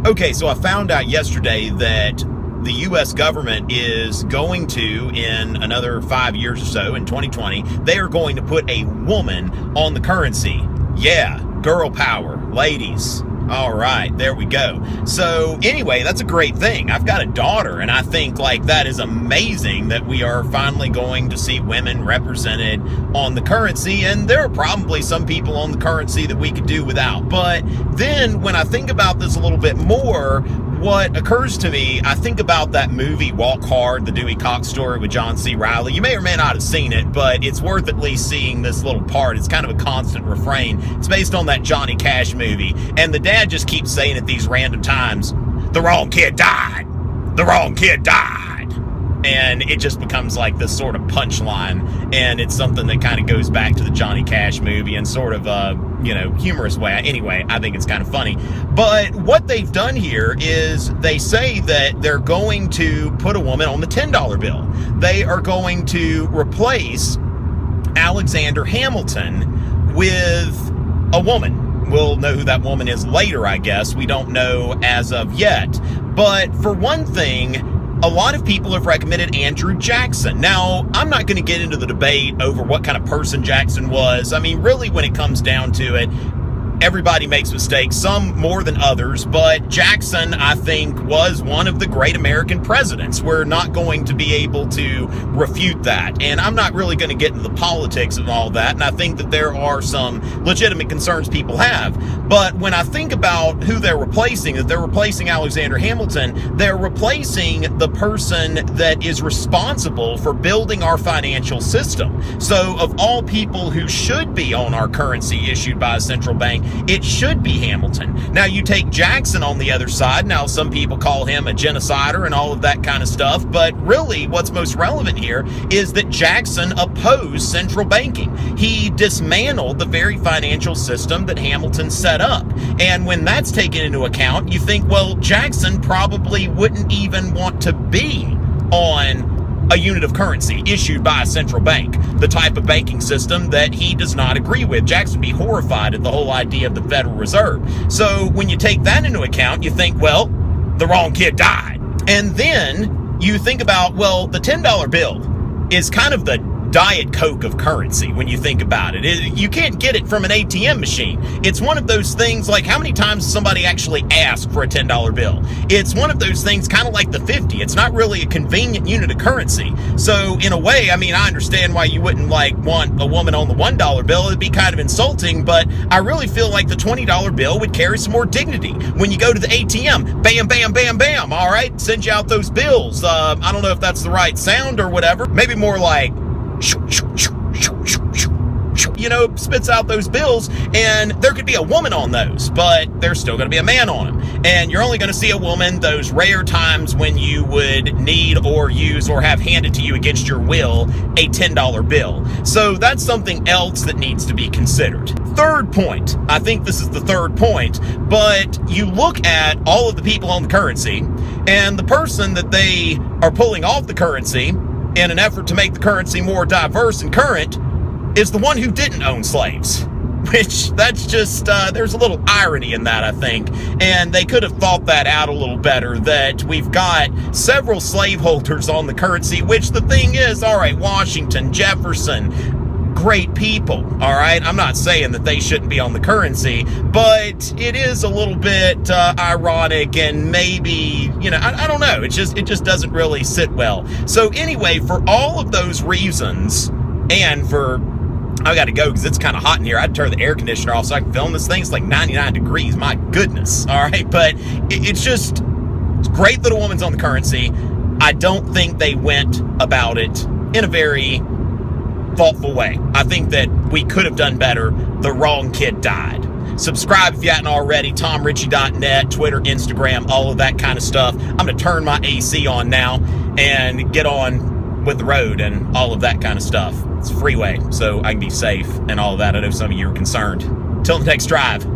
Okay, so I found out yesterday that the U.S. government is going to, in another 5 years or so, in 2020, they are going to put a woman on the currency. Yeah, girl power, ladies. All right, there we go. So anyway, that's a great thing. I've got a daughter, and I think that is amazing that we are finally going to see women represented on the currency, and there are probably some people on the currency that we could do without. But then when I think about this a little bit more, what occurs to me, I think about that movie Walk Hard, the Dewey Cox story with John C. Reilly. You may or may not have seen it, but it's worth at least seeing this little part. It's kind of a constant refrain. It's based on that Johnny Cash movie, and the dad just keeps saying at these random times, "The wrong kid died. The wrong kid died." And it just becomes like this sort of punchline, and it's something that kind of goes back to the Johnny Cash movie in sort of a, humorous way. Anyway, I think it's kind of funny. But what they've done here is they say that they're going to put a woman on the $10 bill. They are going to replace Alexander Hamilton with a woman. We'll know who that woman is later, I guess. We don't know as of yet. But for one thing, a lot of people have recommended Andrew Jackson. Now, I'm not going to get into the debate over what kind of person Jackson was. I mean, really, when it comes down to it, everybody makes mistakes, some more than others, but Jackson, I think, was one of the great American presidents. We're not going to be able to refute that, and I'm not really going to get into the politics of all that, and I think that there are some legitimate concerns people have. But when I think about who they're replacing, that they're replacing Alexander Hamilton, they're replacing the person that is responsible for building our financial system. So of all people who should be on our currency issued by a central bank, it should be Hamilton. Now, you take Jackson on the other side. Now, some people call him a genocider and all of that kind of stuff, but really what's most relevant here is that Jackson opposed central banking. He dismantled the very financial system that Hamilton set up. And when that's taken into account, you think, well, Jackson probably wouldn't even want to be on a unit of currency issued by a central bank, the type of banking system that he does not agree with. Jackson would be horrified at the whole idea of the Federal Reserve. So when you take that into account, you think, well, the wrong kid died. And then you think about, well, the $10 bill is kind of the Diet Coke of currency when you think about it. You can't get it from an ATM machine. It's one of those things, like how many times does somebody actually ask for a $10 bill? It's one of those things kind of like the 50. It's not really a convenient unit of currency. So in a way, I mean, I understand why you wouldn't want a woman on the $1 bill. It'd be kind of insulting, but I really feel like the $20 bill would carry some more dignity. When you go to the ATM, bam, bam, bam, bam, all right, send you out those bills. I don't know if that's the right sound or whatever. Maybe more like spits out those bills, and there could be a woman on those, but there's still going to be a man on them. And you're only going to see a woman those rare times when you would need or use or have handed to you against your will a $10 bill. So that's something else that needs to be considered. Third point, I think this is the third point, but you look at all of the people on the currency, and the person that they are pulling off the currency in an effort to make the currency more diverse and current is the one who didn't own slaves. Which, that's just, there's a little irony in that, I think. And they could have thought that out a little better, that we've got several slaveholders on the currency, which the thing is, all right, Washington, Jefferson, great people, all right? I'm not saying that they shouldn't be on the currency, but it is a little bit ironic, and maybe, I don't know. It just doesn't really sit well. So anyway, for all of those reasons, and for, I got to go because it's kind of hot in here. I'd turn the air conditioner off so I can film this thing. It's like 99 degrees. My goodness, all right? But it's great that a woman's on the currency. I don't think they went about it in a very thoughtful way. I think that we could have done better. The wrong kid died. Subscribe if you hadn't already. TomRichey.net, Twitter, Instagram, all of that kind of stuff. I'm going to turn my AC on now and get on with the road and all of that kind of stuff. It's a freeway, so I can be safe and all of that. I know some of you are concerned. Till the next drive.